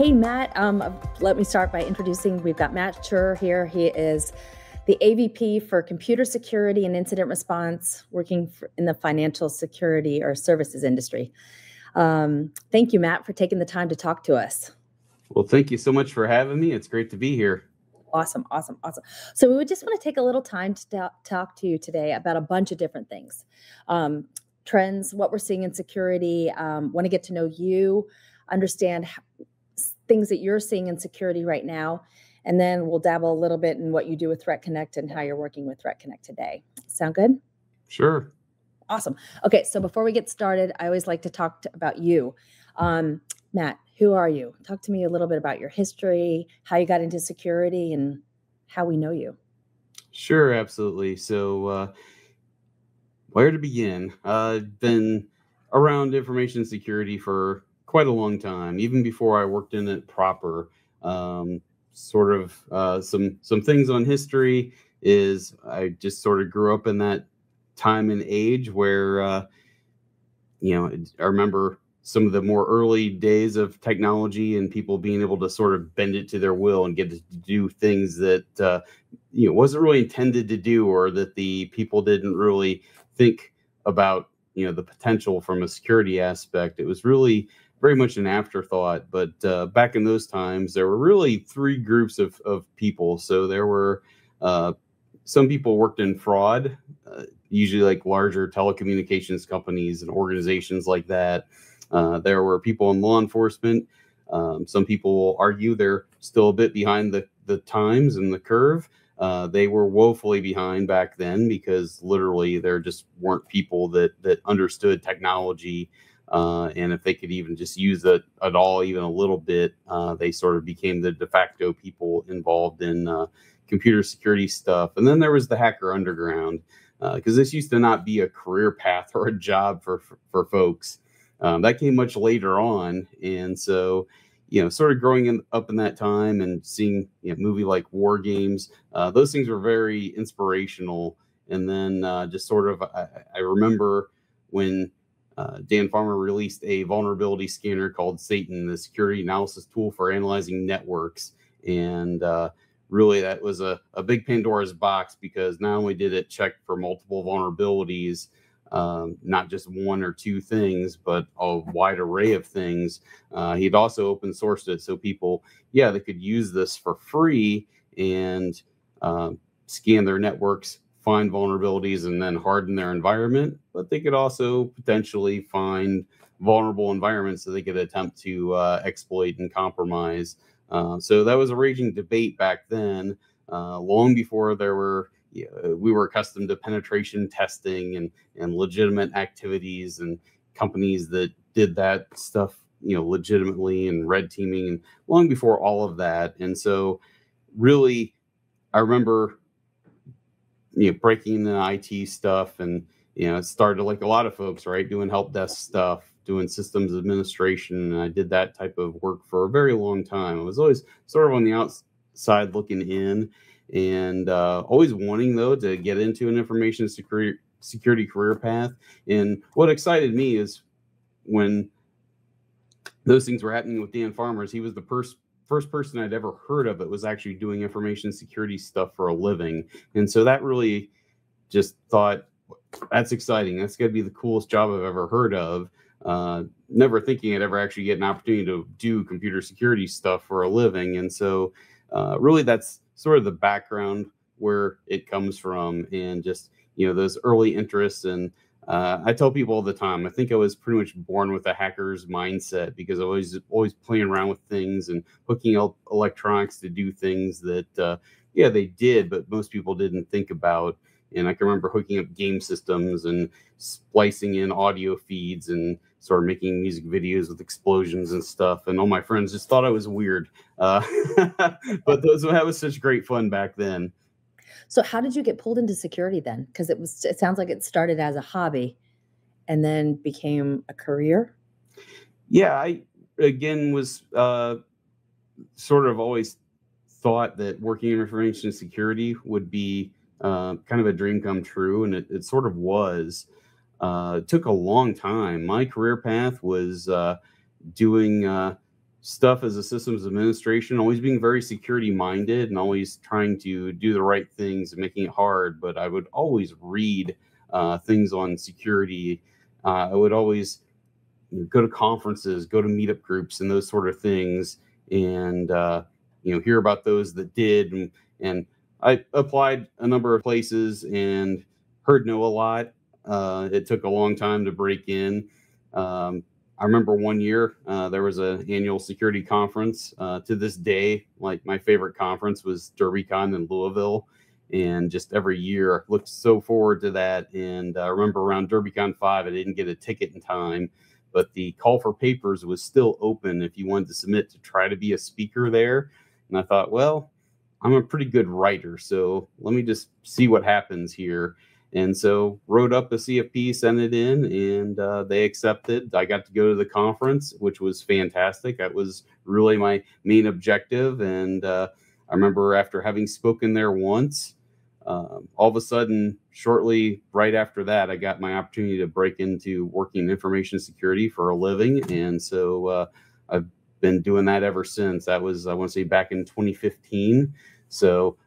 Hey, Matt, let me start by introducing, we've got Matt Scheurer here. He is the AVP for Computer Security and Incident Response, working in the financial security or services industry. Thank you, Matt, for taking the time to talk to us. Well, thank you so much for having me. It's great to be here. Awesome. So we would just want to take a little time to talk to you today about a bunch of different things. Trends, what we're seeing in security, want to get to know you, understand things that you're seeing in security right now, and then we'll dabble a little bit in what you do with ThreatConnect and how you're working with ThreatConnect today. Sound good? Sure. Awesome. Okay, so before we get started, I always like to talk about you. Matt, who are you? Talk to me a little bit about your history, how you got into security, and how we know you. Sure, absolutely. So where to begin? I've been around information security for quite a long time, even before I worked in it proper. Some things on history is I just sort of grew up in that time and age where, I remember some of the more early days of technology and people being able to sort of bend it to their will and get to do things that, wasn't really intended to do, or that the people didn't really think about, the potential from a security aspect. It was really very much an afterthought. But back in those times, there were really three groups of people. So there were some people worked in fraud, usually like larger telecommunications companies and organizations like that. There were people in law enforcement. Some people will argue they're still a bit behind the times and the curve. They were woefully behind back then because literally there just weren't people that understood technology. And if they could even just use it at all, even a little bit, they sort of became the de facto people involved in computer security stuff. And then there was the hacker underground, because this used to not be a career path or a job for folks. That came much later on. And so, sort of growing up in that time and seeing a movie like War Games, those things were very inspirational. And then just sort of, I remember when Dan Farmer released a vulnerability scanner called Satan, the security analysis tool for analyzing networks. And really, that was a big Pandora's box, because not only did it check for multiple vulnerabilities, not just one or two things, but a wide array of things. He'd also open sourced it so people, they could use this for free and scan their networks, find vulnerabilities, and then harden their environment. But they could also potentially find vulnerable environments that they could attempt to exploit and compromise. So that was a raging debate back then, long before we were accustomed to penetration testing and legitimate activities and companies that did that stuff, legitimately, and red teaming, and long before all of that. And so really, I remember, breaking the IT stuff, and, it started like a lot of folks, right, doing help desk stuff, doing systems administration. And I did that type of work for a very long time. I was always sort of on the outside looking in, and always wanting, though, to get into an information security career path. And what excited me is when those things were happening with Dan Farmers, he was the first person I'd ever heard of that was actually doing information security stuff for a living. And so that really just thought, that's exciting. That's going to be the coolest job I've ever heard of. Never thinking I'd ever actually get an opportunity to do computer security stuff for a living. And so really, that's sort of the background where it comes from, and just, those early interests. And I tell people all the time, I think I was pretty much born with a hacker's mindset, because I was always playing around with things and hooking up electronics to do things that, they did, but most people didn't think about. And I can remember hooking up game systems and splicing in audio feeds and sort of making music videos with explosions and stuff. And all my friends just thought I was weird. But that was such great fun back then. So how did you get pulled into security then? Because it sounds like it started as a hobby and then became a career. Yeah, I, again, was sort of always thought that working in information security would be kind of a dream come true. And it sort of was. It took a long time. My career path was doing stuff as a systems administration, always being very security minded and always trying to do the right things and making it hard. But I would always read things on security. I would always go to conferences, go to meetup groups and those sort of things, and hear about those that did. And I applied a number of places and heard no a lot. It took a long time to break in. I remember one year there was an annual security conference. To this day, like my favorite conference was DerbyCon in Louisville, and just every year I looked so forward to that. And I remember around DerbyCon 5, I didn't get a ticket in time, but the call for papers was still open if you wanted to submit to try to be a speaker there. And I thought, well, I'm a pretty good writer, so let me just see what happens here. And so wrote up a CFP, sent it in, and they accepted. I got to go to the conference, which was fantastic. That was really my main objective. And I remember after having spoken there once, all of a sudden, shortly right after that, I got my opportunity to break into working in information security for a living. And so I've been doing that ever since. That was, I want to say, back in 2015. So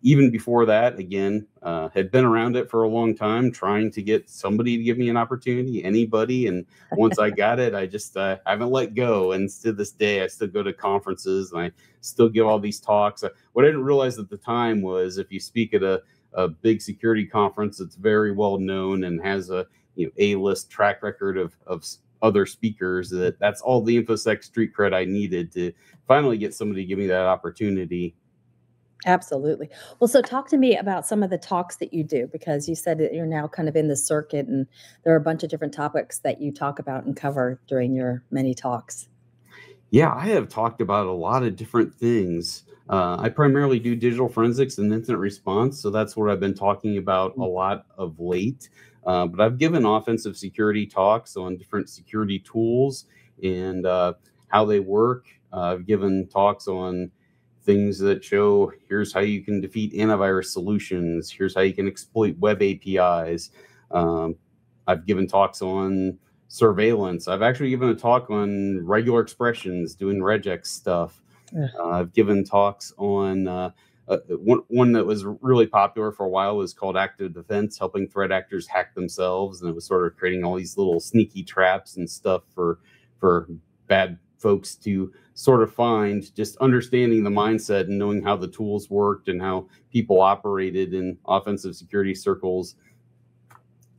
even before that, again, had been around it for a long time, trying to get somebody to give me an opportunity, anybody. And once I got it, I just haven't let go. And to this day, I still go to conferences and I still give all these talks. What I didn't realize at the time was if you speak at a big security conference that's very well known and has a A-list track record of other speakers, that's all the InfoSec street cred I needed to finally get somebody to give me that opportunity. Absolutely. Well, so talk to me about some of the talks that you do, because you said that you're now kind of in the circuit and there are a bunch of different topics that you talk about and cover during your many talks. Yeah, I have talked about a lot of different things. I primarily do digital forensics and incident response, so that's what I've been talking about a lot of late. But I've given offensive security talks on different security tools and how they work. I've given talks on things that show here's how you can defeat antivirus solutions, here's how you can exploit web APIs. I've given talks on surveillance. I've actually given a talk on regular expressions, doing regex stuff. I've given talks on one that was really popular for a while was called active defense, helping threat actors hack themselves. And it was sort of creating all these little sneaky traps and stuff for bad folks to sort of find, just understanding the mindset and knowing how the tools worked and how people operated in offensive security circles,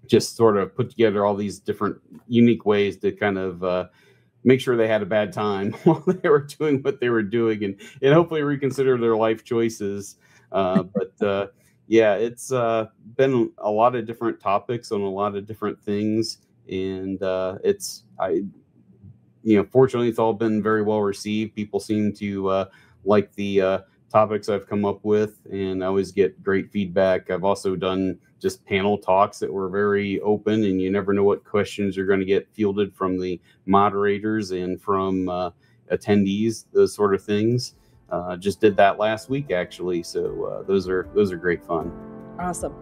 just sort of put together all these different unique ways to kind of make sure they had a bad time while they were doing what they were doing, and hopefully reconsider their life choices. Yeah, it's been a lot of different topics on a lot of different things. And fortunately, it's all been very well received. People seem to like the topics I've come up with, and I always get great feedback. I've also done just panel talks that were very open, and you never know what questions are going to get fielded from the moderators and from attendees, those sort of things. Just did that last week, actually. So those are great fun. Awesome.